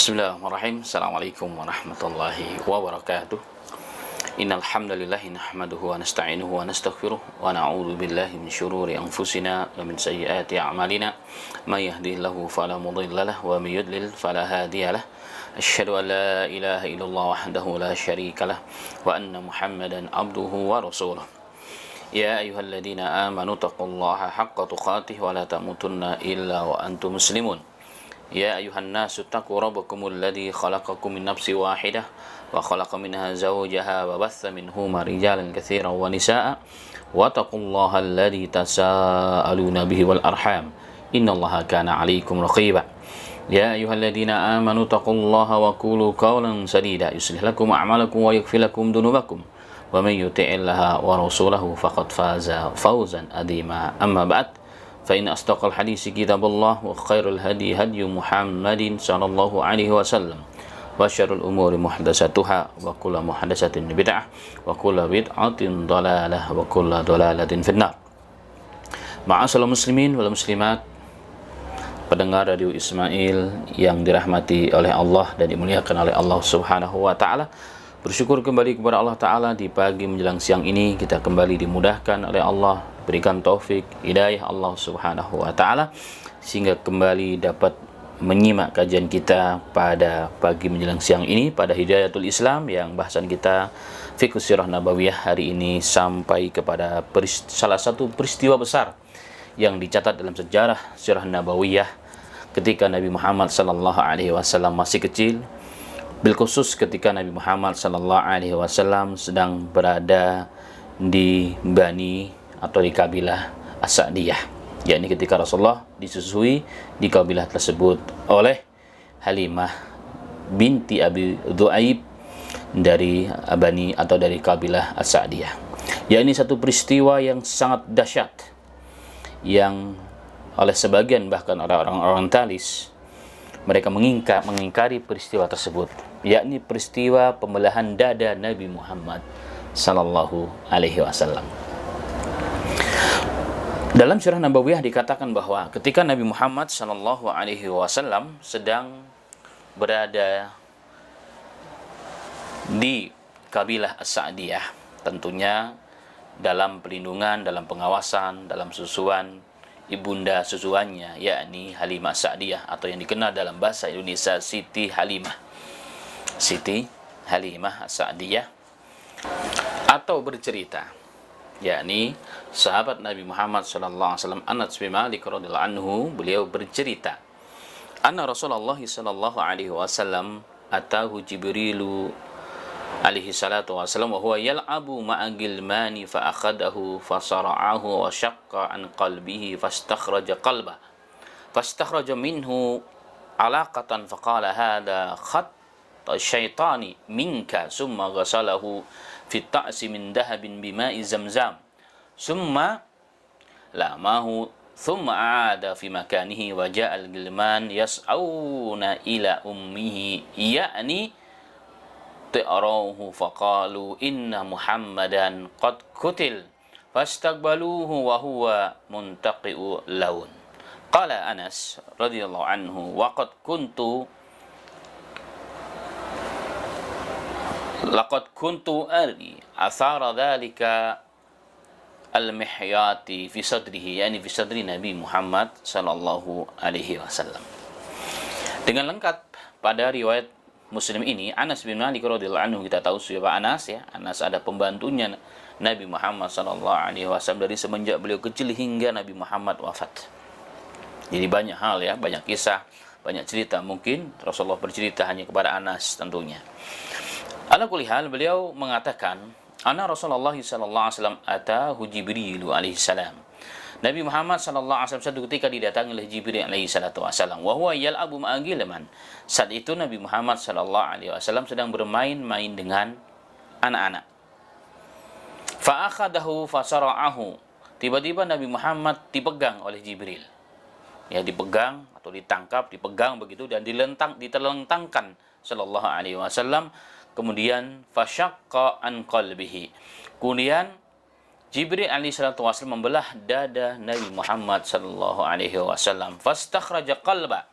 Bismillahirrahmanirrahim. Assalamualaikum warahmatullahi wabarakatuh. Innal hamdalillah nahmaduhu wa nasta'inuhu wa nastaghfiruh wa na'udzu billahi min syururi anfusina wa min sayyiati a'malina. May yahdihillahu fala mudilla lahu wa may yudlil fala hadiya lahu. Asyhadu an la ilaha illallah wahdahu la syarika lahu wa anna Muhammadan abduhu wa rasuluh. Ya ayyuhalladzina amanu taqullaha haqqa tuqatih wa la tamutunna illa wa antum muslimun. Ya ayuhan nasu taqu rabbakumul ladzi khalaqakum min nafsin wahidah wa khalaqa minha zawjaha wa batha minhuma rijalan katsiran wa nisaa'a wa taqullaha alladzi tasaaluna bihi wal arham innallaha kana 'alaikum raqiba. Ya ayyuhalladzina amanu taqullaha wa qulu qawlan sadida yuslih lakum a'malakum wa yaghfir lakum dhunubakum wa may yuti'illaha wa rasulahu faqad faza fawzan 'azima. Amma ba'd. فإن أصدق الحديث كتاب الله وخير الهدي هدي محمد صلى الله عليه وسلم وشر الأمور محدثاتها وكل محدثة بدعة وكل بدعة ضلالة وكل ضلالة في النار. Ma'asyiral muslimin wal muslimat, pendengar Radio Ismail yang dirahmati oleh Allah dan dimuliakan oleh Allah Subhanahu wa taala. Bersyukur kembali kepada Allah Ta'ala di pagi menjelang siang ini kita kembali dimudahkan oleh Allah, berikan taufik, hidayah Allah Subhanahu wa Ta'ala sehingga kembali dapat menyimak kajian kita pada pagi menjelang siang ini pada Hidayatul Islam yang bahasan kita Fiqh Sirah Nabawiyah hari ini sampai kepada salah satu peristiwa besar yang dicatat dalam sejarah Sirah Nabawiyah ketika Nabi Muhammad sallallahu alaihi wasallam masih kecil. Bilkhusus ketika Nabi Muhammad sallallahu alaihi wasallam sedang berada di Bani atau di kabilah As-Sa'diyah, yakni ketika Rasulullah disusui di kabilah tersebut oleh Halimah binti Abi Dhu'aib dari Bani atau dari kabilah As-Sa'diyah. Yakni satu peristiwa yang sangat dahsyat yang oleh sebagian bahkan orang-orang orientalis mereka mengingkari peristiwa tersebut, yakni peristiwa pembelahan dada Nabi Muhammad sallallahu alaihi wasallam. Dalam Sirah Nabawiyah dikatakan bahwa ketika Nabi Muhammad sallallahu alaihi wasallam sedang berada di kabilah As-Sa'diyah, tentunya dalam perlindungan, dalam pengawasan, dalam susuan ibunda susuannya, yakni Halimah Sa'diyah atau yang dikenal dalam bahasa Indonesia Siti Halimah. Siti Halimah Sa'diyah, atau bercerita, yakni sahabat Nabi Muhammad sallallahu alaihi wasallam Anas bin Malik radhiyallahu anhu, beliau bercerita, anna Rasulullah sallallahu alaihi wasallam atahu Jibrilu alaihi salatu wasallam wa huwa yal'abu ma'a gilmani fa akhadahu fa sara'ahu wa syaqqa an qalbihi fastakhraja qalba fastakhraja minhu alaqatan fa qala hadha khat syaitani minka summa ghasalahu fi ta'si min dahabin bima'i zamzam summa lamahu thumma aada fi makanihi wa ja'al gilman yas'auna ila ummihi ya'ni ta'arawhu faqalu inna Muhammadan qad kutil fastaqbaluhu wa huwa muntaqi'u laun. Qala Anas radhiyallahu anhu wa qad kuntu laqad kuntu ari athara dhalika al-mihyati fi sadrihi, yani fi sadri Nabi Muhammad sallallahu alaihi wasallam. Dengan lengkap pada riwayat Muslim ini, Anas bin Malik radhiyallahu anhu, kita tahu siapa Anas ya. Anas ada pembantunya Nabi Muhammad sallallahu alaihi wasallam dari semenjak beliau kecil hingga Nabi Muhammad wafat. Jadi banyak hal ya, banyak kisah, banyak cerita. Mungkin Rasulullah bercerita hanya kepada Anas tentunya. Ala kulli hal, beliau mengatakan, anna Rasulullah sallallahu alaihi wasallam atahu Jibril alaihi salam. Nabi Muhammad sallallahu alaihi wasallam satu ketika didatangi oleh Jibril alaihi salatu wasallam wa huwa yal'abu ma'a gilman. Saat itu Nabi Muhammad sallallahu alaihi wasallam sedang bermain-main dengan anak-anak. Fa akhadahu fa sara'ahu. Tiba-tiba Nabi Muhammad dipegang oleh Jibril. Ya, dipegang atau ditangkap, dipegang begitu dan ditelentangkan sallallahu alaihi wasallam. Kemudian fa syaqqa an qalbihi. Kemudian Jibril alaihissalatu wassalam membelah dada Nabi Muhammad sallallahu alaihi wasallam. Fastakhraja qalba.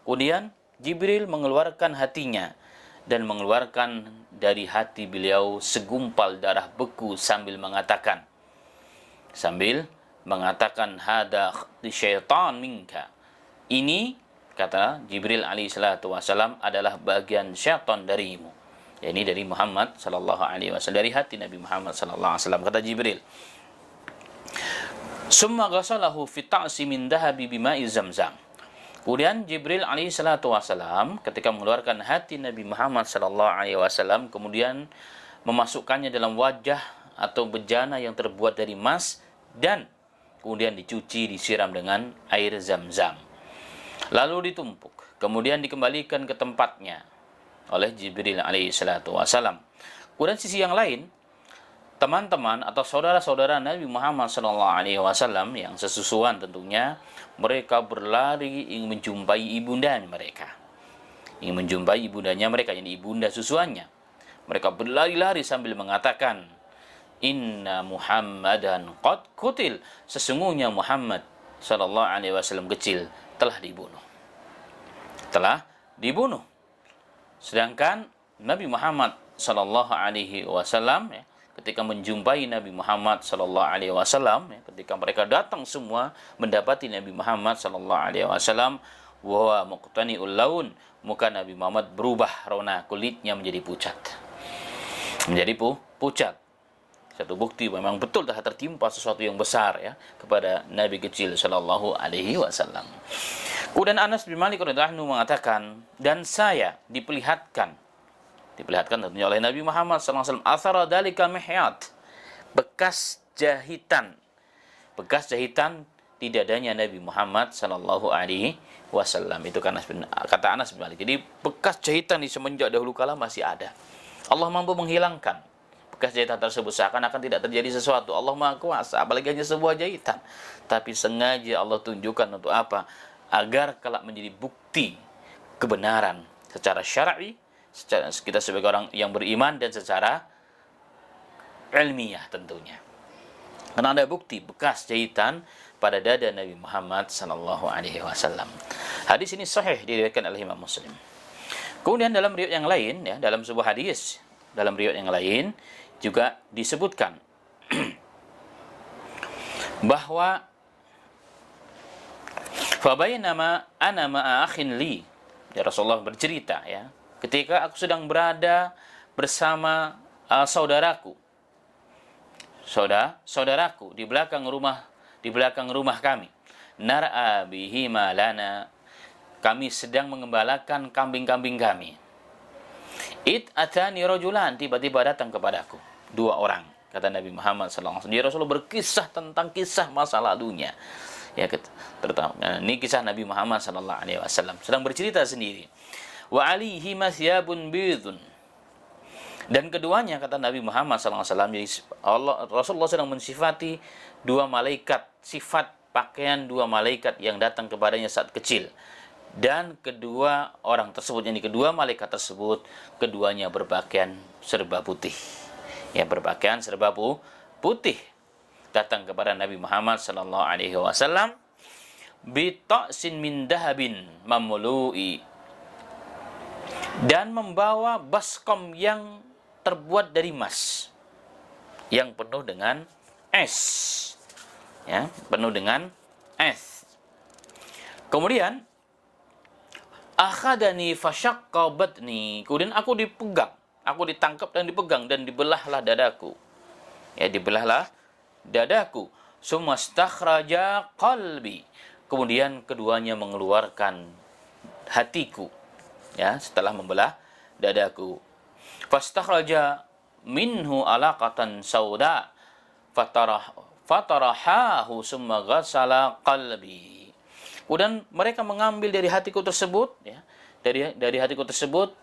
Kemudian Jibril mengeluarkan hatinya dan mengeluarkan dari hati beliau segumpal darah beku sambil mengatakan hada syaitan minka. Ini, kata Jibril alaihi salatu wasalam, adalah bagian syaitan darimu. Ya, ini dari Muhammad sallallahu alaihi wasallam, dari hati Nabi Muhammad sallallahu alaihi wasallam, kata Jibril. Summa ghasalahu fi ta'si min dhahabi bima'i zamzam. Kemudian Jibril alaihi salatu wasalam ketika mengeluarkan hati Nabi Muhammad sallallahu alaihi wasallam, kemudian memasukkannya dalam wajah atau bejana yang terbuat dari emas dan kemudian dicuci, disiram dengan air zam-zam. Lalu ditumpuk, kemudian dikembalikan ke tempatnya oleh Jibril alaihi salatu wasalam. Kemudian sisi yang lain, teman-teman atau saudara-saudara Nabi Muhammad SAW yang sesusuan tentunya, mereka berlari ingin menjumpai ibundanya mereka. Ingin menjumpai ibundanya mereka, yang ibunda susuannya. Mereka berlari-lari sambil mengatakan, Inna Muhammadan qad qutil. Sesungguhnya Muhammad SAW kecil telah dibunuh. Telah dibunuh. Sedangkan Nabi Muhammad SAW ketika menjumpai Nabi Muhammad SAW, ketika mereka datang semua mendapati Nabi Muhammad SAW, wa muqtani'ul laun, muka Nabi Muhammad berubah warna, kulitnya menjadi pucat. Menjadi pucat. Satu bukti memang betul telah tertimpa sesuatu yang besar ya kepada Nabi kecil sallallahu alaihi wasallam. Kemudian Anas bin Malik radhiyallahu anhu mengatakan, dan saya diperlihatkan tentunya oleh Nabi Muhammad SAW, athara dalika mihyat, bekas jahitan di dadanya Nabi Muhammad sallallahu alaihi wasallam. Itu kan kata Anas bin Malik. Jadi bekas jahitan di semenjak dahulu kala masih ada. Allah mampu menghilangkan bekas jahitan tersebut, seakan-akan tidak terjadi sesuatu. Allah Maha Kuasa, apalagi hanya sebuah jahitan. Tapi sengaja Allah tunjukkan untuk apa? Agar kelak menjadi bukti kebenaran secara syar'i, secara kita sebagai orang yang beriman, dan secara ilmiah tentunya. Karena ada bukti bekas jahitan pada dada Nabi Muhammad sallallahu alaihi wasallam. Hadis ini sahih diriwayatkan oleh Imam Muslim. Kemudian dalam riwayat yang lain ya, dalam sebuah hadis, dalam riwayat yang lain juga disebutkan bahwa fabainama ana ma'a akhin li, ya Rasulullah bercerita ya, ketika aku sedang berada bersama saudaraku di belakang rumah kami, nar'a bihi malana, kami sedang mengembalakan kambing-kambing kami. It atani rajulan, tiba-tiba datang kepadaku dua orang, kata Nabi Muhammad SAW. Dia Rasulullah berkisah tentang kisah masa lalunya. Ya, terutama ini kisah Nabi Muhammad SAW sedang bercerita sendiri. Wa alihi masyabun bidun, dan keduanya, kata Nabi Muhammad SAW, Rasulullah sedang mensifati dua malaikat, sifat pakaian dua malaikat yang datang kepadanya saat kecil. Dan kedua orang tersebut, yakni kedua malaikat tersebut, keduanya berpakaian serba putih. Ya, berpakaian serba putih. Datang kepada Nabi Muhammad sallallahu alaihi wasallam bi ta'sin min dahabin mamlu'i, dan membawa baskom yang terbuat dari emas yang penuh dengan es. Ya, penuh dengan es. Kemudian akhadani fashaqqa batni, kemudian aku ditangkap dan dipegang dan dibelahlah dadaku. Ya, dibelahlah dadaku. Summa stakhraja qalbi, kemudian keduanya mengeluarkan hatiku. Ya, setelah membelah dadaku. Fastakhraja minhu alaqatan sauda fatarahahu summa ghassala qalbi. Kemudian mereka mengambil dari hatiku tersebut, ya, dari hatiku tersebut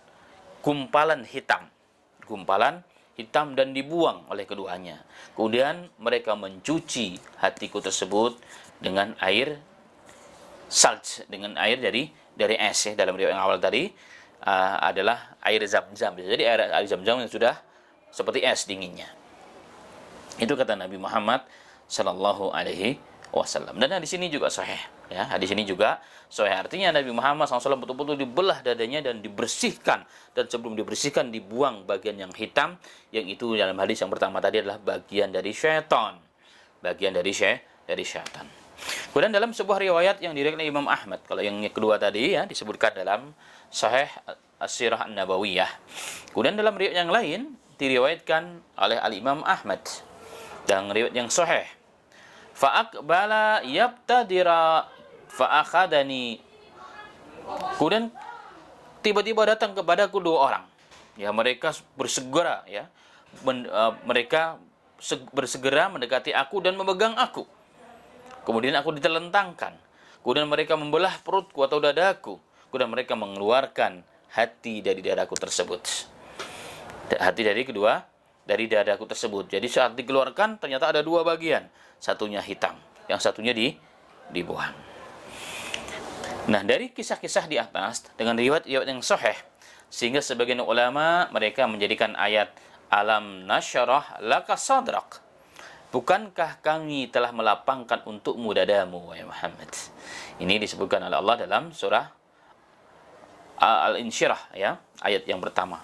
gumpalan hitam dan dibuang oleh keduanya. Kemudian mereka mencuci hatiku tersebut dengan air salj, dengan air dari es ya. Dalam riwayat yang awal tadi adalah air zam-zam. Jadi air zam-zam yang sudah seperti es dinginnya. Itu kata Nabi Muhammad sallallahu alaihi wasallam. Dan di sini juga sahih, ya. Hadis ini juga sahih, artinya Nabi Muhammad SAW betul-betul dibelah dadanya dan dibersihkan, dan sebelum dibersihkan dibuang bagian yang hitam, yang itu dalam hadis yang pertama tadi adalah bagian dari syaitan, bagian dari syaitan. Kemudian dalam sebuah riwayat yang diriwayatkan Imam Ahmad, kalau yang kedua tadi ya disebutkan dalam Sahih As-Sirah An-Nabawiyah. Kemudian dalam riwayat yang lain diriwayatkan oleh Al-Imam Ahmad dan riwayat yang sahih. Fa'aqbala yabtadira fa'akhadani. Kemudian tiba-tiba datang kepadaku dua orang. Ya, mereka bersegera ya. Mereka bersegera mendekati aku dan memegang aku. Kemudian aku ditelentangkan. Kemudian mereka membelah perutku atau dadaku. Kemudian mereka mengeluarkan hati dari dadaku tersebut. Hati dari dadaku tersebut. Jadi saat dikeluarkan ternyata ada dua bagian. Satunya hitam, yang satunya dibuang. Nah, dari kisah-kisah di atas dengan riwayat-riwayat yang sahih, sehingga sebagian ulama mereka menjadikan ayat alam nasyarah laka sadrak. Bukankah kami telah melapangkan untukmu dadamu, wahai Muhammad? Ini disebutkan oleh Allah dalam surah Al-Insyirah, ya, ayat yang pertama.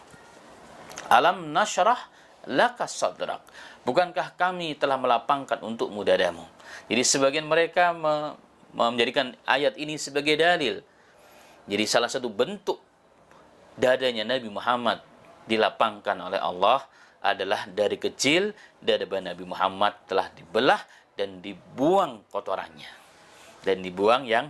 Alam nasyrah laka sadrak. Bukankah kami telah melapangkan untukmu dadamu? Jadi sebagian mereka menjadikan ayat ini sebagai dalil. Jadi salah satu bentuk dadanya Nabi Muhammad dilapangkan oleh Allah adalah dari kecil dada Nabi Muhammad telah dibelah dan dibuang kotorannya, dan dibuang yang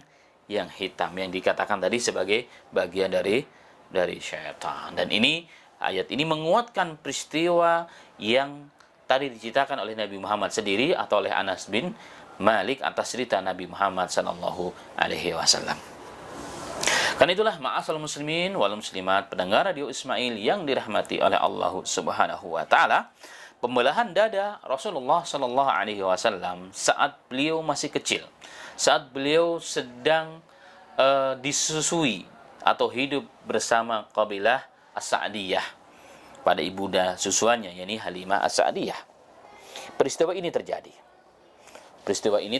hitam, yang dikatakan tadi sebagai bagian dari syaitan. Dan ini ayat ini menguatkan peristiwa yang tadi diceritakan oleh Nabi Muhammad sendiri atau oleh Anas bin Malik atas cerita Nabi Muhammad sallallahu alaihi wasallam. Karena itulah ma'asal muslimin wal muslimat, pendengar radio Ismail yang dirahmati oleh Allah Subhanahu wa taala, pembelahan dada Rasulullah sallallahu alaihi wasallam saat beliau masih kecil, saat beliau sedang disusui atau hidup bersama kabilah As-Sa'diyah pada ibunda susuannya, yakni Halimah As-Sa'diyah. Peristiwa ini terjadi. Peristiwa ini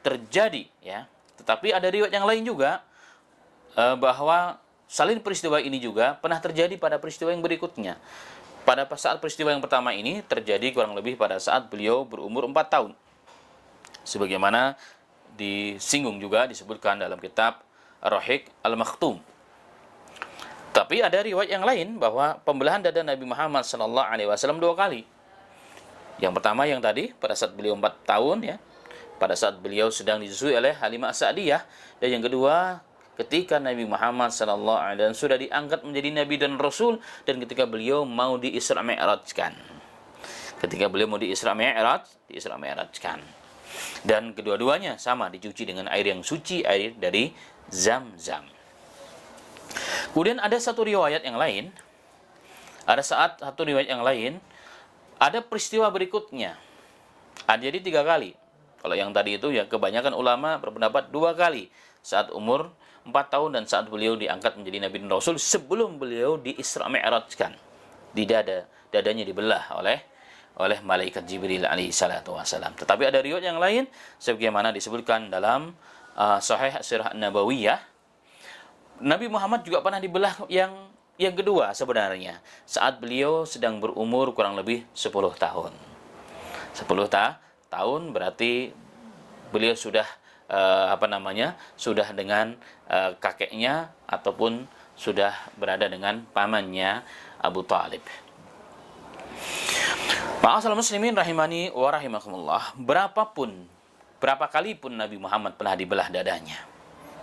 terjadi, ya. Tetapi ada riwayat yang lain juga bahwa selain peristiwa ini juga pernah terjadi pada peristiwa yang berikutnya. Pada saat peristiwa yang pertama ini terjadi kurang lebih pada saat beliau berumur 4 tahun. Sebagaimana disinggung juga disebutkan dalam kitab Ar-Rahiq Al-Makhtum. Tapi ada riwayat yang lain bahwa pembelahan dada Nabi Muhammad SAW 2 kali. Yang pertama yang tadi pada saat beliau 4 tahun, ya, pada saat beliau sedang disusui oleh Halimah As-Sa'diyah. Dan yang kedua ketika Nabi Muhammad SAW sudah diangkat menjadi Nabi dan Rasul, dan ketika beliau mau di-Isra Mi'rajkan. Ketika beliau mau di-Isra Mi'rajkan. Dan kedua-duanya sama dicuci dengan air yang suci, air dari Zam-Zam. Kemudian ada satu riwayat yang lain. Ada peristiwa berikutnya. Jadi 3 kali. Kalau yang tadi itu ya kebanyakan ulama berpendapat 2 kali. Saat umur 4 tahun dan saat beliau diangkat menjadi Nabi dan Rasul sebelum beliau di-Isra Mi'rajkan. Di dadanya dibelah oleh malaikat Jibril alaihi salatu wasalam. Tetapi ada riwayat yang lain sebagaimana disebutkan dalam Sahih As-Sirah An-Nabawiyah. Nabi Muhammad juga pernah dibelah yang kedua sebenarnya saat beliau sedang berumur kurang lebih 10 tahun. 10 tahun berarti beliau sudah sudah dengan kakeknya ataupun sudah berada dengan pamannya Abu Talib. Ma'asal muslimin rahimani wa rahimakumullah, berapa kali pun Nabi Muhammad pernah dibelah dadanya.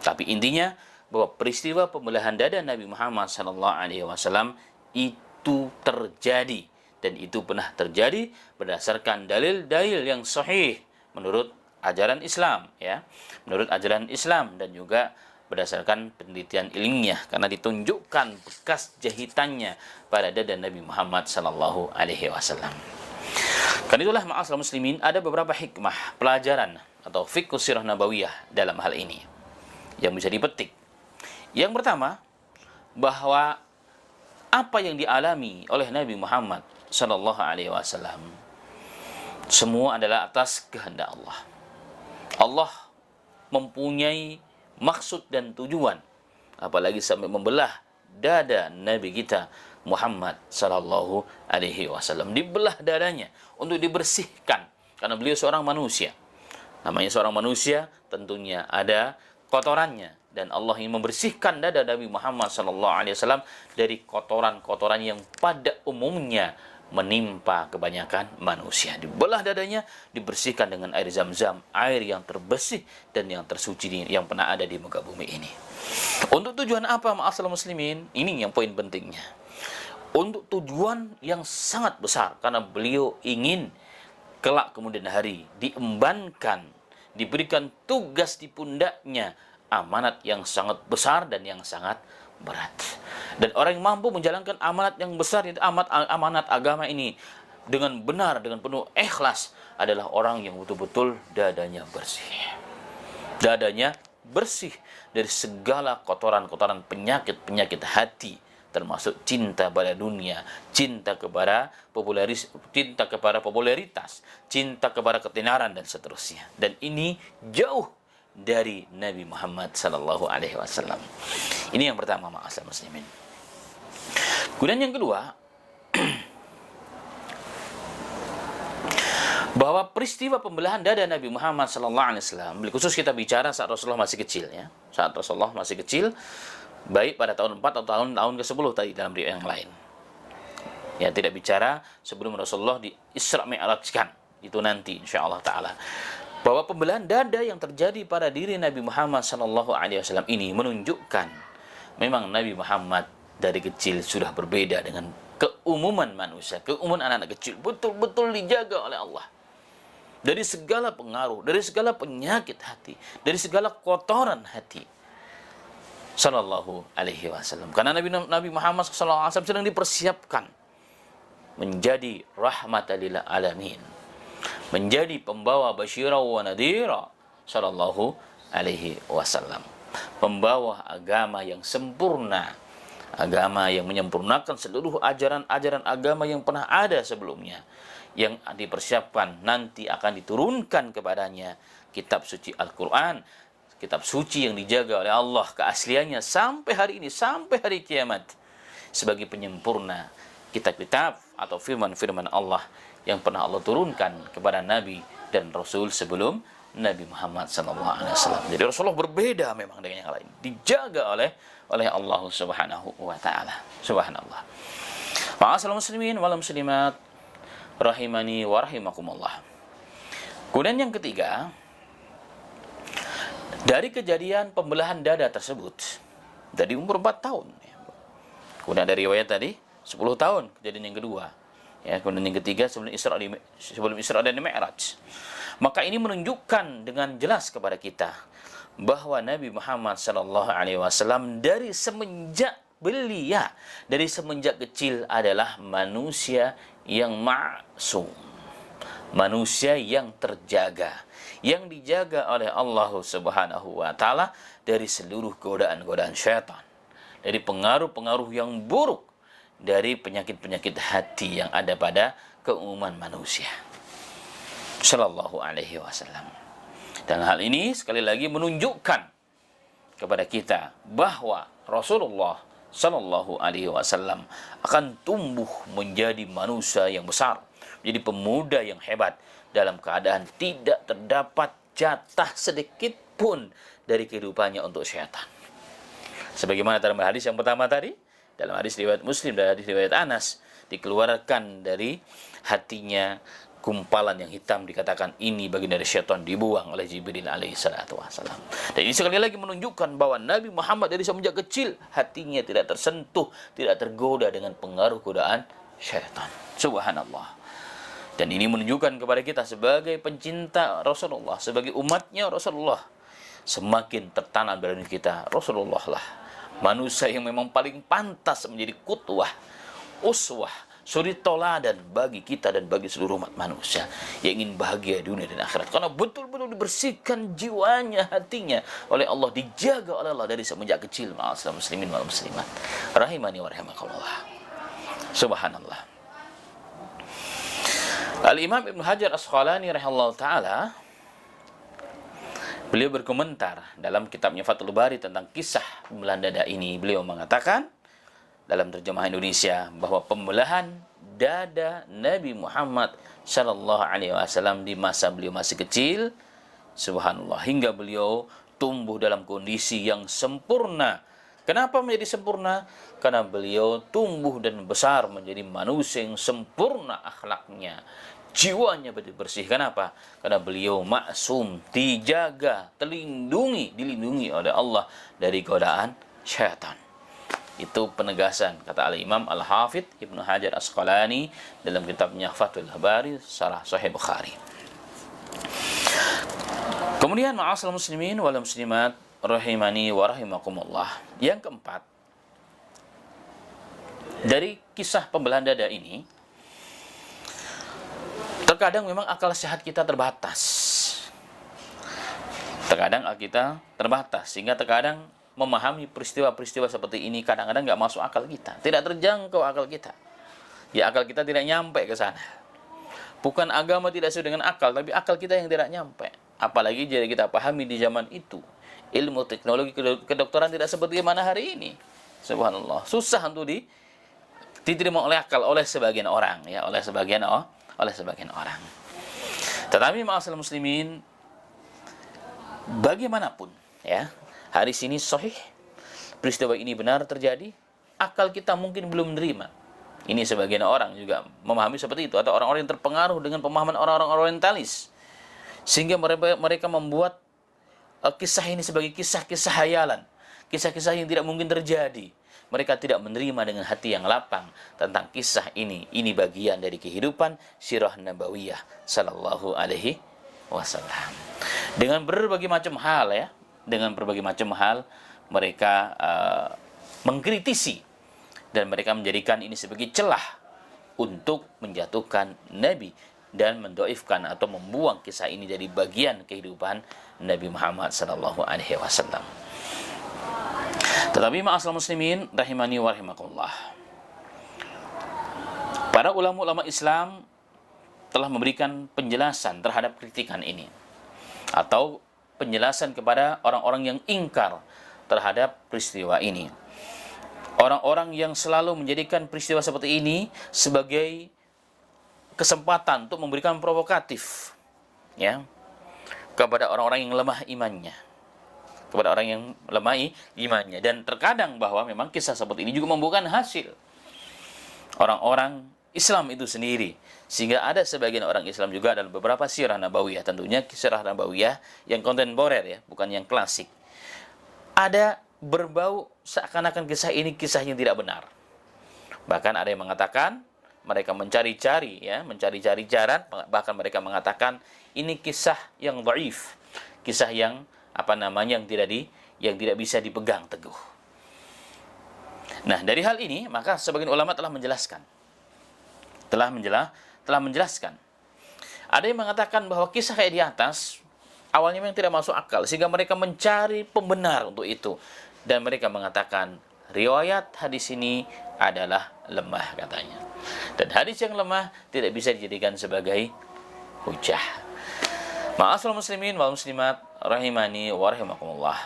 Tapi intinya bahwa peristiwa pembelahan dada Nabi Muhammad SAW itu terjadi, dan itu pernah terjadi berdasarkan dalil-dalil yang sahih menurut ajaran Islam, ya, menurut ajaran Islam, dan juga berdasarkan penelitian ilmiah karena ditunjukkan bekas jahitannya pada dada Nabi Muhammad sallallahu alaihi wasallam. Karena itulah ma'asal muslimin ada beberapa hikmah pelajaran atau fiqh sirah nabawiyah dalam hal ini yang bisa dipetik. Yang pertama, bahwa apa yang dialami oleh Nabi Muhammad sallallahu alaihi wasallam semua adalah atas kehendak Allah. Allah mempunyai maksud dan tujuan, apalagi sampai membelah dada Nabi kita Muhammad sallallahu alaihi wasallam. Dibelah dadanya untuk dibersihkan, karena beliau seorang manusia. Namanya seorang manusia, tentunya ada kotorannya, dan Allah ingin membersihkan dada Nabi Muhammad sallallahu alaihi wasallam dari kotoran-kotoran yang pada umumnya menimpa kebanyakan manusia. Dibelah dadanya, dibersihkan dengan air Zam-Zam, air yang terbersih dan yang tersuci yang pernah ada di muka bumi ini. Untuk tujuan apa, ma'asyiral muslimin? Ini yang poin pentingnya. Untuk tujuan yang sangat besar, karena beliau ingin kelak kemudian hari diembankan, diberikan tugas di pundaknya, amanat yang sangat besar dan yang sangat berat. Dan orang yang mampu menjalankan amanat yang besar, itu amanat agama ini dengan benar, dengan penuh ikhlas, adalah orang yang betul-betul dadanya bersih. Dadanya bersih dari segala kotoran-kotoran, penyakit-penyakit hati, termasuk cinta pada dunia, cinta kepada popularitas, cinta kepada ketenaran dan seterusnya. Dan ini jauh dari Nabi Muhammad sallallahu alaihi wasallam. Ini yang pertama, ma'asyiral muslimin. Kemudian yang kedua, bahwa peristiwa pembelahan dada Nabi Muhammad sallallahu alaihi wasallam, khusus kita bicara saat Rasulullah masih kecil, ya. Saat Rasulullah masih kecil, baik pada tahun 4 atau tahun ke-10 tadi dalam riwayat yang lain. Ya, tidak bicara sebelum Rasulullah di Isra Mi'rajkan, itu nanti insyaallah taala. Bahwa pembelahan dada yang terjadi pada diri Nabi Muhammad sallallahu alaihi wasallam ini menunjukkan memang Nabi Muhammad dari kecil sudah berbeda dengan keumuman manusia, keumuman anak-anak kecil, betul-betul dijaga oleh Allah dari segala pengaruh, dari segala penyakit hati, dari segala kotoran hati sallallahu alaihi wasallam. Karena Nabi Muhammad sallallahu alaihi wasallam sedang dipersiapkan menjadi rahmatan lil alamin, menjadi pembawa basyira wa nadhira sallallahu alaihi wasallam, pembawa agama yang sempurna, agama yang menyempurnakan seluruh ajaran-ajaran agama yang pernah ada sebelumnya, yang dipersiapkan nanti akan diturunkan kepadanya kitab suci Al-Quran, kitab suci yang dijaga oleh Allah keasliannya sampai hari ini, sampai hari kiamat, sebagai penyempurna kitab-kitab atau firman-firman Allah yang pernah Allah turunkan kepada Nabi dan Rasul sebelum Nabi Muhammad SAW. Jadi Rasulullah berbeda memang dengan yang lain, dijaga oleh Allah Subhanahu wa taala. Subhanallah. Ma'asyiral muslimin wal muslimat rahimani wa rahimakumullah. Kemudian yang ketiga, dari kejadian pembelahan dada tersebut dari umur 4 tahun. Kemudian dari riwayat tadi 10 tahun kejadian yang kedua. Ya, kemudian yang ketiga sebelum Isra dan Mi'raj. Maka ini menunjukkan dengan jelas kepada kita bahwa Nabi Muhammad sallallahu alaihi wasallam dari semenjak belia, dari semenjak kecil adalah manusia yang ma'sum, manusia yang terjaga, yang dijaga oleh Allah Subhanahu wa taala dari seluruh godaan-godaan syaitan, dari pengaruh-pengaruh yang buruk, dari penyakit-penyakit hati yang ada pada keumuman manusia sallallahu alaihi wasallam. Dan hal ini sekali lagi menunjukkan kepada kita bahwa Rasulullah sallallahu alaihi wasallam akan tumbuh menjadi manusia yang besar, menjadi pemuda yang hebat dalam keadaan tidak terdapat jatah sedikit pun dari kehidupannya untuk syaitan. Sebagaimana dalam hadis yang pertama tadi, dalam hadis riwayat Muslim dan hadis riwayat Anas, dikeluarkan dari hatinya gumpalan yang hitam, dikatakan ini bagian dari syaitan, dibuang oleh Jibril alaihi salatu wasallam. Dan ini sekali lagi menunjukkan bahwa Nabi Muhammad dari semenjak kecil hatinya tidak tersentuh, tidak tergoda dengan pengaruh godaan syaitan. Subhanallah. Dan ini menunjukkan kepada kita sebagai pencinta Rasulullah, sebagai umatnya Rasulullah, semakin tertanam dalam diri kita Rasulullah lah manusia yang memang paling pantas menjadi qudwah, uswah, suri toladan bagi kita dan bagi seluruh umat manusia yang ingin bahagia dunia dan akhirat, karena betul-betul dibersihkan jiwanya, hatinya oleh Allah, dijaga oleh Allah dari semenjak kecil. Ma'asyiral muslimin wal muslimat rahimani wa rahimakumullah. Subhanallah. Al-Imam Ibnu Hajar Asqalani rahimahullah taala Beliau berkomentar dalam kitabnya Fathul Bari tentang kisah pembelahan dada ini. Beliau mengatakan dalam terjemahan Indonesia bahwa pembelahan dada Nabi Muhammad Shallallahu Alaihi Wasallam di masa beliau masih kecil, subhanallah, hingga beliau tumbuh dalam kondisi yang sempurna. Kenapa menjadi sempurna? Karena beliau tumbuh dan besar menjadi manusia yang sempurna akhlaknya, jiwanya bersih. Kenapa? Karena beliau maksum, dijaga, dilindungi oleh Allah dari godaan syaitan. Itu penegasan kata Al-Imam Al-Hafidh Ibnu Hajar Asqalani dalam kitabnya Fathul Bari Syarah Sahih Bukhari. Kemudian ma'asal muslimin wal muslimat rahimani wa rahimakumullah. Yang keempat, dari kisah pembelahan dada ini, terkadang memang akal sehat kita terbatas. Sehingga terkadang memahami peristiwa-peristiwa seperti ini kadang-kadang nggak masuk akal kita, tidak terjangkau akal kita. Ya, akal kita tidak nyampe ke sana. Bukan agama tidak sesuai dengan akal, tapi akal kita yang tidak nyampe. Apalagi jadi kita pahami di zaman itu, ilmu teknologi kedokteran tidak seperti mana hari ini. Subhanallah, susah untuk diterima oleh akal oleh sebagian orang, ya, oleh sebagian orang. Tetapi ma'asal muslimin, bagaimanapun, ya, hadis ini sahih, peristiwa ini benar terjadi, akal kita mungkin belum menerima. Ini sebagian orang juga memahami seperti itu, atau orang-orang yang terpengaruh dengan pemahaman orang-orang orientalis, sehingga mereka membuat kisah ini sebagai kisah-kisah hayalan, kisah-kisah yang tidak mungkin terjadi. Mereka tidak menerima dengan hati yang lapang tentang kisah ini. Ini bagian dari kehidupan sirah nabawiyah sallallahu alaihi wasallam. Dengan berbagai macam hal, ya, mereka mengkritisi dan mereka menjadikan ini sebagai celah untuk menjatuhkan Nabi dan mendoifkan atau membuang kisah ini dari bagian kehidupan Nabi Muhammad sallallahu alaihi wasallam. Tetapi ma'asal muslimin rahimani wa rahimakumullah, para ulama-ulama Islam telah memberikan penjelasan terhadap kritikan ini, atau penjelasan kepada orang-orang yang ingkar terhadap peristiwa ini. Orang-orang yang selalu menjadikan peristiwa seperti ini sebagai kesempatan untuk memberikan provokatif, ya, kepada orang-orang yang lemah imannya. Dan terkadang bahwa memang kisah seperti ini juga membuahkan hasil orang-orang Islam itu sendiri, sehingga ada sebagian orang Islam juga dalam beberapa sirah nabawiyah, tentunya sirah nabawiyah yang kontemporer, ya, bukan yang klasik, ada berbau seakan-akan kisah ini kisah yang tidak benar. Bahkan ada yang mengatakan mereka mencari-cari jalan, bahkan mereka mengatakan ini kisah yang dhaif, kisah yang yang tidak bisa dipegang teguh. Nah, dari hal ini maka sebagian ulama telah menjelaskan. Ada yang mengatakan bahwa kisah kayak di atas awalnya memang tidak masuk akal, sehingga mereka mencari pembenar untuk itu, dan mereka mengatakan riwayat hadis ini adalah lemah, katanya. Dan hadis yang lemah tidak bisa dijadikan sebagai hujah. Ma'asal muslimin wal muslimat rahimani wa rahimakumullah.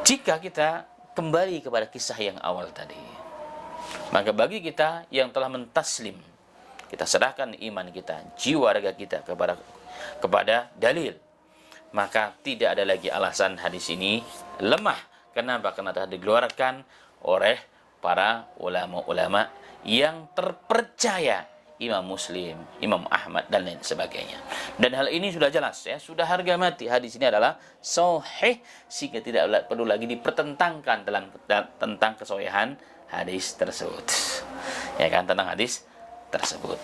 Jika kita kembali kepada kisah yang awal tadi, maka bagi kita yang telah mentaslim, kita serahkan iman kita, jiwa raga kita kepada dalil, maka tidak ada lagi alasan hadis ini lemah. Kenapa? Karena telah dikeluarkan oleh para ulama-ulama yang terpercaya, Imam Muslim, Imam Ahmad, dan lain sebagainya. Dan hal ini sudah jelas, ya, sudah harga mati. Hadis ini adalah sahih, sehingga tidak perlu lagi dipertentangkan tentang kesahihan hadis tersebut. Ya kan, tentang hadis tersebut.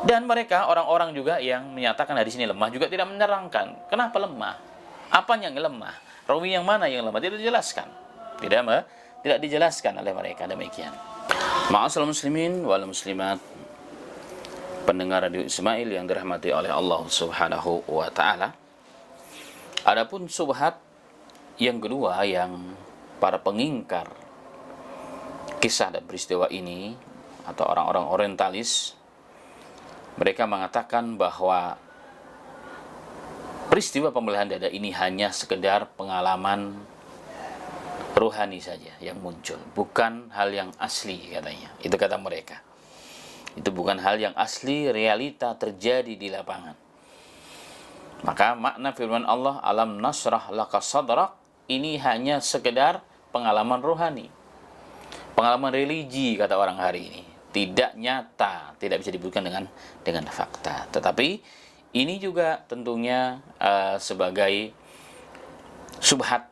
Dan mereka, orang-orang juga yang menyatakan hadis ini lemah, juga tidak menerangkan kenapa lemah, apa yang lemah, rawi yang mana yang lemah, tidak dijelaskan. Tidak dijelaskan oleh mereka. Demikian. Ma'asal muslimin wal muslimat, pendengar Radio Ismail yang dirahmati oleh Allah Subhanahu wa taala. Adapun subhat yang kedua yang para pengingkar kisah dan peristiwa ini, atau orang-orang orientalis, mereka mengatakan bahwa peristiwa pembelahan dada ini hanya sekedar pengalaman rohani saja yang muncul, bukan hal yang asli katanya. Itu kata mereka. Itu bukan hal yang asli, realita terjadi di lapangan. Maka makna firman Allah, alam nasrah laka sadrak, ini hanya sekedar pengalaman rohani, pengalaman religi kata orang hari ini. Tidak nyata, tidak bisa dibuktikan dengan fakta. Tetapi ini juga tentunya sebagai subhat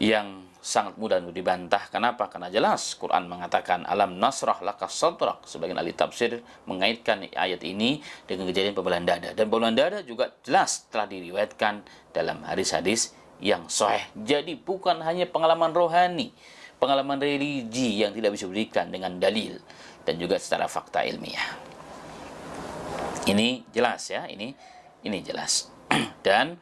yang sangat mudah untuk dibantah. Kenapa? Karena jelas Quran mengatakan alam nasrah laka sadrak. Sebagian ahli tafsir mengaitkan ayat ini dengan kejadian pembelahan dada. Dan pembelahan dada juga jelas telah diriwayatkan dalam hadis-hadis yang sahih. Jadi bukan hanya pengalaman rohani, pengalaman religi yang tidak bisa diberikan dengan dalil dan juga secara fakta ilmiah. Ini jelas ya, ini jelas. Dan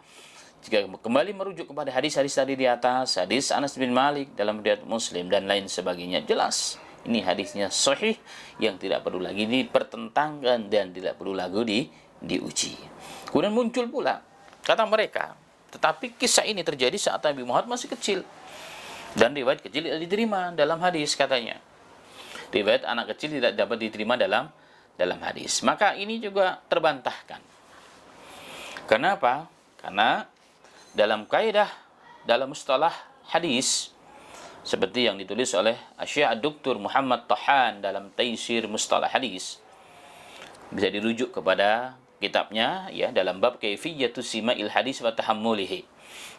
jika kembali merujuk kepada hadis-hadis tadi di atas, hadis Anas bin Malik dalam riwayat Muslim dan lain sebagainya, jelas ini hadisnya sahih yang tidak perlu lagi dipertentangkan dan tidak perlu lagi diuji. Kemudian muncul pula kata mereka, tetapi kisah ini terjadi saat Nabi Muhammad masih kecil. Dan riwayat kecil tidak diterima dalam hadis katanya. Riwayat anak kecil tidak dapat diterima dalam hadis. Maka ini juga terbantahkan. Kenapa? Karena dalam kaidah, dalam mustalah hadis, seperti yang ditulis oleh Syekh Dr. Muhammad Tahan dalam Taisir Mustalah Hadis, bisa dirujuk kepada kitabnya ya dalam bab Kaifiyatus Sima'il Hadis wa Tahammulihi.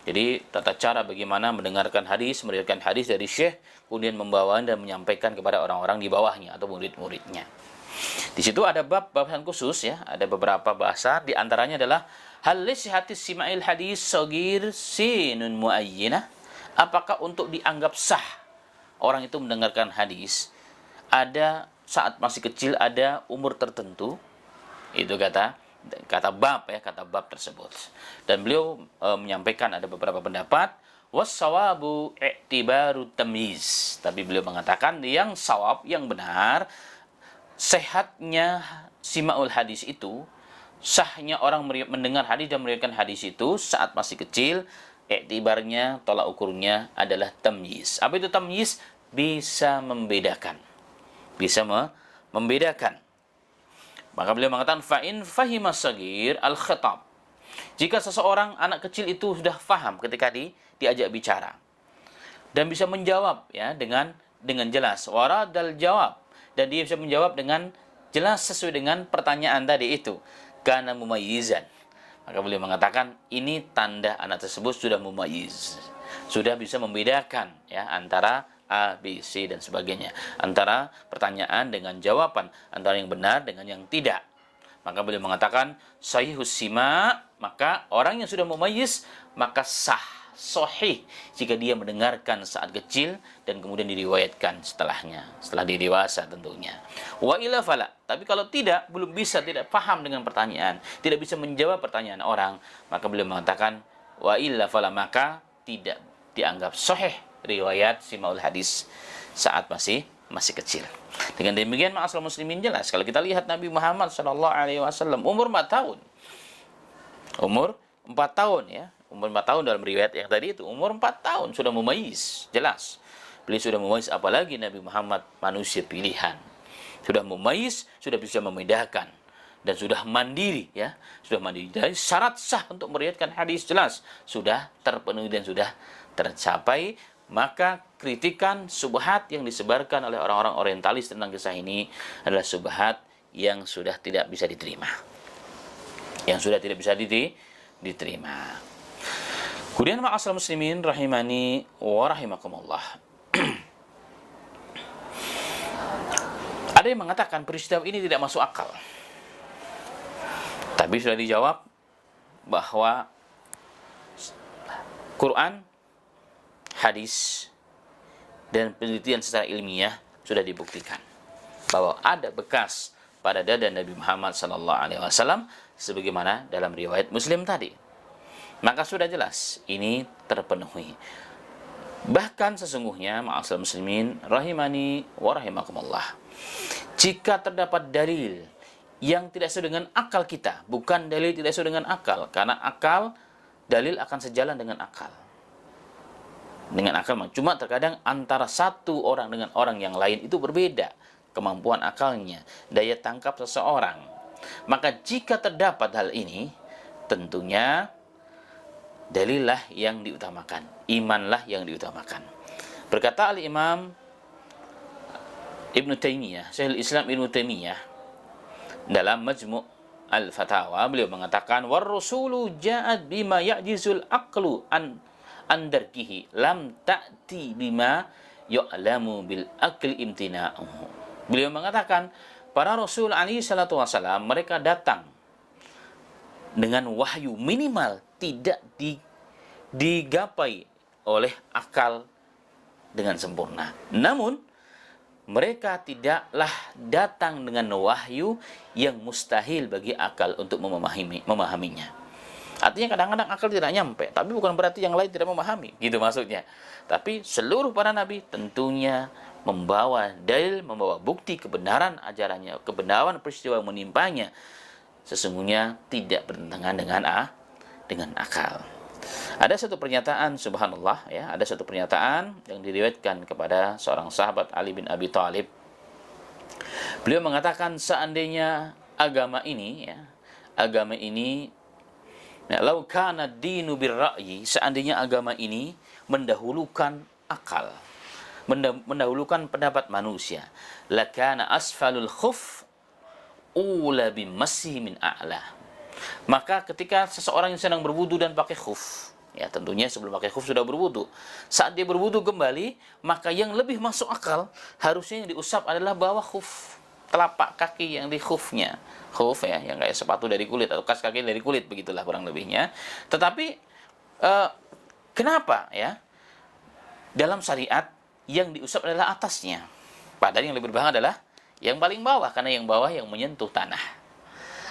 Jadi tata cara bagaimana mendengarkan hadis, meriwayatkan hadis dari syekh, kemudian membawa dan menyampaikan kepada orang-orang di bawahnya atau murid-muridnya. Di situ ada bahasan khusus ya, ada beberapa bahasa, di antaranya adalah hal li sihhatis sima'il hadis sagir sinun muayyinah. Apakah untuk dianggap sah orang itu mendengarkan hadis ada saat masih kecil, ada umur tertentu? Itu kata bab tersebut. Dan beliau menyampaikan ada beberapa pendapat, wassawabu i'tibaru tamyiz. Tapi beliau mengatakan yang sawab, yang benar, sehatnya simaul hadis itu, sahnya orang mendengar hadis dan meriwayatkan hadis itu saat masih kecil, i'tibarnya, tolak ukurnya adalah tamyiz. Apa itu tamyiz? Bisa membedakan. Membedakan. Maka beliau mengatakan fa'in fahimas sagir al-khitab. Jika seseorang anak kecil itu sudah faham ketika diajak bicara dan bisa menjawab ya dengan jelas, waradal jawab, dan dia bisa menjawab dengan jelas sesuai dengan pertanyaan tadi itu, kana mumayyizan. Maka beliau mengatakan ini tanda anak tersebut sudah mumayyiz, sudah bisa membedakan ya antara A, B, C, dan sebagainya. Antara pertanyaan dengan jawaban. Antara yang benar dengan yang tidak. Maka beliau mengatakan, sahihus sima, maka orang yang sudah mumayyiz, maka sah, sahih, jika dia mendengarkan saat kecil, dan kemudian diriwayatkan setelahnya. Setelah dia dewasa tentunya. Wa ila fala. Tapi kalau tidak, belum bisa, tidak paham dengan pertanyaan, tidak bisa menjawab pertanyaan orang, maka beliau mengatakan, wa ila fala, maka tidak dianggap sahih riwayat simaul hadis saat masih kecil. Dengan demikian ma'asal muslimin jelas kalau kita lihat Nabi Muhammad SAW umur 4 tahun. Umur 4 tahun ya. Umur 4 tahun dalam riwayat yang tadi itu umur 4 tahun sudah mumayyiz, jelas. Beliau sudah mumayyiz, apalagi Nabi Muhammad manusia pilihan. Sudah mumayyiz, sudah bisa membedakan dan sudah mandiri ya. Sudah mandiri. Dari syarat sah untuk meriwayatkan hadis jelas sudah terpenuhi dan sudah tercapai. Maka kritikan subhat yang disebarkan oleh orang-orang orientalis tentang kisah ini adalah subhat yang sudah tidak bisa diterima. Yang sudah tidak bisa diterima. Kemudian ma'asal muslimin rahimani wa rahimakumullah. Ada yang mengatakan peristiwa ini tidak masuk akal. Tapi sudah dijawab bahwa Quran, hadis, dan penelitian secara ilmiah sudah dibuktikan bahwa ada bekas pada dada Nabi Muhammad SAW sebagaimana dalam riwayat Muslim tadi. Maka sudah jelas ini terpenuhi. Bahkan sesungguhnya ma'asal muslimin rahimani wa rahimakumullah, jika terdapat dalil yang tidak sesuai dengan akal kita, bukan dalil tidak sesuai dengan akal, karena akal, dalil akan sejalan dengan akal. Dengan akal, cuma terkadang antara satu orang dengan orang yang lain itu berbeda kemampuan akalnya, daya tangkap seseorang. Maka jika terdapat hal ini, tentunya dalillah yang diutamakan, imanlah yang diutamakan. Berkata al-Imam Ibnu Taimiyah, Syekhul Islam Ibnu Taimiyah, dalam Majmu' al-Fatawa, beliau mengatakan, war rusulu ja'at bima ya'jizul aqlu an darkihi lam ta'ti bima yu'lamu bil aqli imtina'uhu. Beliau mengatakan, para rasul alaihi salatu wasalam, mereka datang dengan wahyu minimal tidak digapai oleh akal dengan sempurna. Namun mereka tidaklah datang dengan wahyu yang mustahil bagi akal untuk memahaminya. Artinya kadang-kadang akal tidak nyampe, tapi bukan berarti yang lain tidak memahami, gitu maksudnya. Tapi seluruh para nabi tentunya membawa dalil, membawa bukti kebenaran ajarannya, kebenaran peristiwa yang menimpanya, sesungguhnya tidak bertentangan dengan akal. Ada satu pernyataan, subhanallah, ya, ada satu pernyataan yang diriwayatkan kepada seorang sahabat Ali bin Abi Thalib. Beliau mengatakan, seandainya agama ini, ya, lau kana dinu birra'yi, seandainya agama ini mendahulukan akal, mendahulukan pendapat manusia, lakana asfalul khuf ula bimasih min a'la. Maka ketika seseorang yang sedang berwudu dan pakai khuf, ya tentunya sebelum pakai khuf sudah berwudu. Saat dia berwudu kembali, maka yang lebih masuk akal harusnya yang diusap adalah bawah khuf, telapak kaki yang di khufnya. Khuf, ya, yang kayak sepatu dari kulit atau kas kaki dari kulit, begitulah kurang lebihnya. Tetapi kenapa, ya, dalam syariat yang diusap adalah atasnya, padahal yang lebih berbahaya adalah yang paling bawah, karena yang bawah yang menyentuh tanah.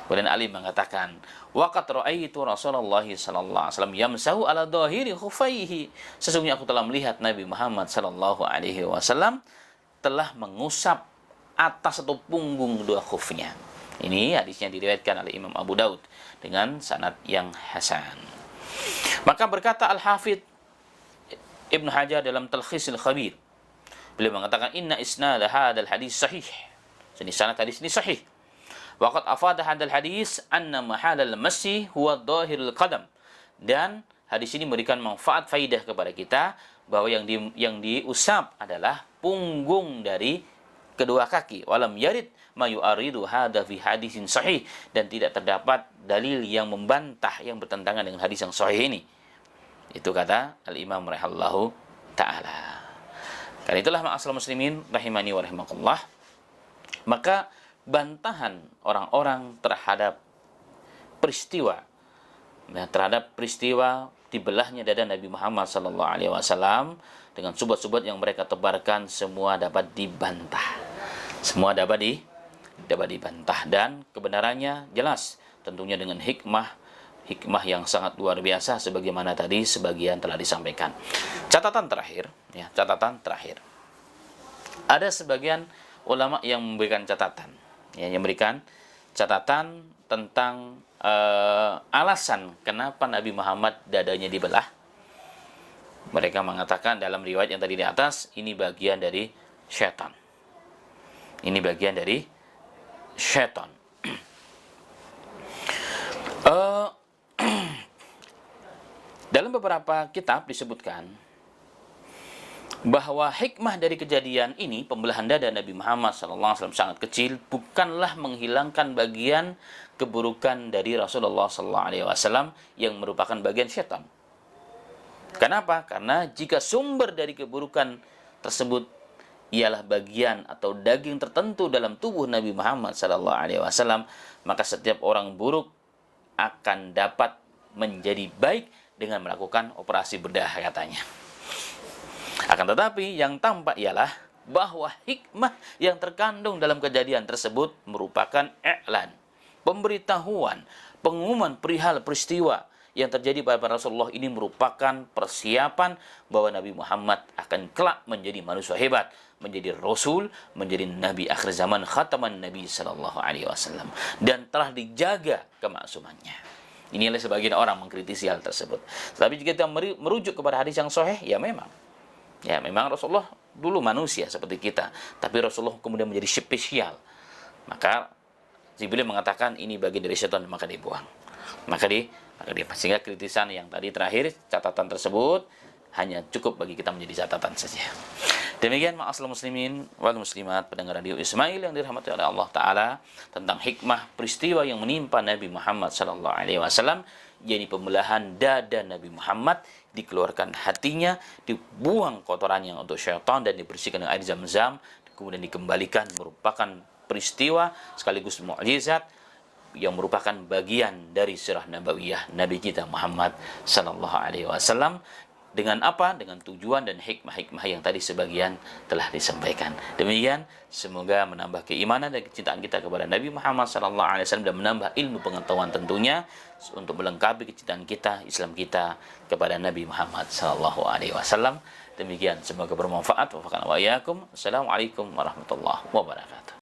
Kemudian Ali mengatakan, waqad ra'aitu Rasulullah sallallahu alaihi wasallam yamsahu ala dhahiri khufaihi. Sesungguhnya aku telah melihat Nabi Muhammad sallallahu alaihi wasallam telah mengusap atas atau punggung dua khufnya. Ini hadisnya diriwayatkan oleh Imam Abu Daud dengan sanad yang hasan. Maka berkata Al-Hafidz Ibnu Hajar dalam Talkhisul Khabir, beliau mengatakan, inna isnad hadzal hadis sahih. Jadi sanad hadis ini sahih. Waqad afada hadzal hadis anna mahalal masih huwa dhahirul qadam. Dan hadis ini memberikan manfaat faidah kepada kita bahwa yang diusap adalah punggung dari kedua kaki. Walam yarid ma yu'aridu hadza fi hadisin sahih, dan tidak terdapat dalil yang membantah, yang bertentangan dengan hadis yang sahih ini. Itu kata Al-Imam rahimallahu ta'ala. Karena itulah ma'asal muslimin rahimani wa rahimakumullah, maka bantahan orang-orang terhadap peristiwa, ya, terhadap peristiwa dibelahnya dada Nabi Muhammad sallallahu alaihi wasallam dengan subat-subat yang mereka tebarkan, semua dapat dibantah. Semua dapat dibantah, dan kebenarannya jelas, tentunya dengan hikmah yang sangat luar biasa, sebagaimana tadi sebagian telah disampaikan. Catatan terakhir. Ada sebagian ulama yang memberikan catatan, tentang alasan kenapa Nabi Muhammad dadanya dibelah. Mereka mengatakan dalam riwayat yang tadi di atas, ini bagian dari syaitan. Dalam beberapa kitab disebutkan bahwa hikmah dari kejadian ini, pembelahan dada Nabi Muhammad SAW sangat kecil, bukanlah menghilangkan bagian keburukan dari Rasulullah SAW yang merupakan bagian syaitan. Kenapa? Karena jika sumber dari keburukan tersebut ialah bagian atau daging tertentu dalam tubuh Nabi Muhammad SAW, maka setiap orang buruk akan dapat menjadi baik dengan melakukan operasi bedah, katanya. Akan tetapi yang tampak ialah bahwa hikmah yang terkandung dalam kejadian tersebut merupakan i'lan, pemberitahuan, pengumuman perihal peristiwa yang terjadi pada Rasulullah ini merupakan persiapan bahwa Nabi Muhammad akan kelak menjadi manusia hebat, menjadi rasul, menjadi nabi akhir zaman, khataman nabi sallallahu alaihi wasallam, dan telah dijaga kemaksumannya. Inilah sebagian orang mengkritisi hal tersebut. Tapi jika kita merujuk kepada hadis yang sahih, ya memang Rasulullah dulu manusia seperti kita, tapi Rasulullah kemudian menjadi spesial. Maka Jibril mengatakan ini bagian dari syaitan, maka dibuang. Maka sehingga kritisan yang tadi terakhir, catatan tersebut hanya cukup bagi kita menjadi catatan saja. Demikian ma'asyiral muslimin wal muslimat pendengar radio Ismail yang dirahmati oleh Allah Ta'ala, tentang hikmah peristiwa yang menimpa Nabi Muhammad sallallahu alaihi wasallam, yakni pembelahan dada Nabi Muhammad, dikeluarkan hatinya, dibuang kotorannya untuk syaitan, dan dibersihkan dengan air Zam-Zam, kemudian dikembalikan, merupakan peristiwa sekaligus mukjizat yang merupakan bagian dari sirah nabawiyah Nabi kita Muhammad sallallahu alaihi wasallam. Dengan apa? Dengan tujuan dan hikmah-hikmah yang tadi sebagian telah disampaikan. Demikian, semoga menambah keimanan dan kecintaan kita kepada Nabi Muhammad SAW, dan menambah ilmu pengetahuan tentunya untuk melengkapi kecintaan kita, Islam kita kepada Nabi Muhammad SAW. Demikian, semoga bermanfaat. Wafakan wa iyyakum. Assalamualaikum warahmatullahi wabarakatuh.